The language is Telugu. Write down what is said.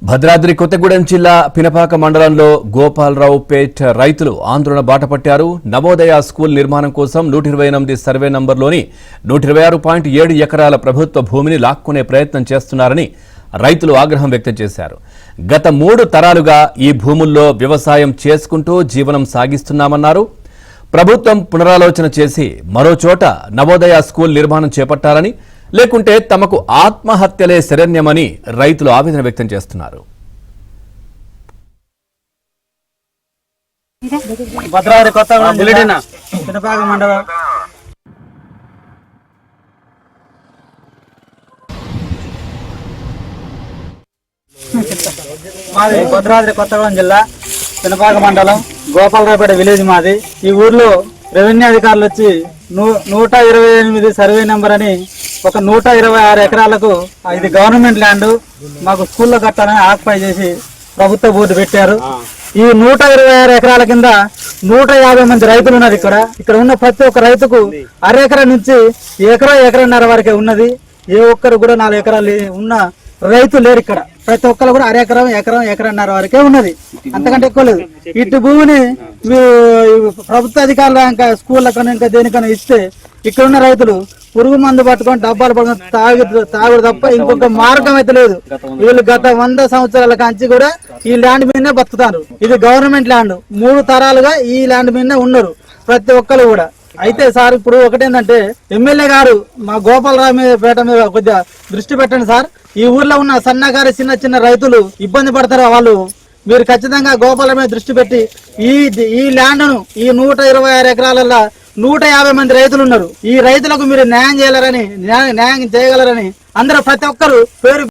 భద్రాద్రి కొత్తగూడెం జిల్లా పినపాక మండలంలో గోపాలరావుపేట్ రైతులు ఆందోళన బాటపట్టారు. నవోదయ స్కూల్ నిర్మాణం కోసం 128 సర్వే నంబర్లోని 126.7 ఎకరాల ప్రభుత్వ భూమిని లాక్కునే ప్రయత్నం చేస్తున్నారని రైతులు ఆగ్రహం వ్యక్తం చేశారు. గత 3 తరాలుగా ఈ భూముల్లో వ్యవసాయం చేసుకుంటూ జీవనం సాగిస్తున్నామన్నారు. ప్రభుత్వం పునరాలోచన చేసి మరో చోట నవోదయ స్కూల్ నిర్మాణం చేపట్టాలని, లేకుంటే తమకు ఆత్మహత్యలే శరణ్యమని రైతులు ఆవేదన వ్యక్తం చేస్తున్నారు. భద్రాద్రి కొత్తగూడెం జిల్లా పినపాక మండలం మాది భద్రాద్రి కొత్తగూడెం జిల్లా పినపాక మండలం గోపాలరావుపేట విలేజ్ మాది. ఈ ఊర్లో రెవెన్యూ అధికారులు వచ్చి 128 సర్వే నెంబర్ అని ఒక 126 ఎకరాలకు ఇది గవర్నమెంట్ ల్యాండ్ మాకు స్కూల్లో కట్టాలని ఆక్యుపై చేసి ప్రభుత్వ బోర్డు పెట్టారు. ఈ 126 ఎకరాల కింద 150 మంది రైతులు ఉన్నారు. ఇక్కడ ఉన్న ప్రతి ఒక్క రైతుకు అరెకరా నుంచి ఎకరన్నర వరకే ఉన్నది. ఏ ఒక్కరు కూడా 4 ఎకరాలు ఉన్న రైతు లేరు. ఇక్కడ ప్రతి ఒక్కరు కూడా ఎకరన్నర వరకే ఉన్నది, అంతకంటే ఎక్కువ లేదు. ఇటు భూమిని ప్రభుత్వ అధికారులు ఇంకా స్కూళ్ళకన్నా ఇంకా దేనికన్నా ఇస్తే ఇక్కడ ఉన్న రైతులు పురుగు మందు పట్టుకొని డబ్బాలు పట్టుకొని తాగుడు తప్ప ఇంకొక మార్గం అయితే లేదు. వీళ్ళు గత 100 సంవత్సరాల కాంచి కూడా ఈ ల్యాండ్ మీదనే బతుకుతారు. ఇది గవర్నమెంట్ ల్యాండ్, 3 తరాలుగా ఈ ల్యాండ్ మీదనే ఉన్నారు ప్రతి ఒక్కరు కూడా. అయితే సార్, ఇప్పుడు ఒకటేంటంటే ఎమ్మెల్యే గారు మా గోపాలరావుపేట మీద కొద్దిగా దృష్టి పెట్టండి సార్. ఈ ఊర్లో ఉన్న సన్నకారు చిన్న రైతులు ఇబ్బంది పడతారు. వాళ్ళు మీరు ఖచ్చితంగా గోపాల మీద దృష్టి పెట్టి ఈ ల్యాండ్ ను ఈ 126 ఎకరాలలో 150 మంది రైతులు ఉన్నారు. ఈ రైతులకు మీరు న్యాయం చేయగలరని అందరూ ప్రతి ఒక్కరు పేరు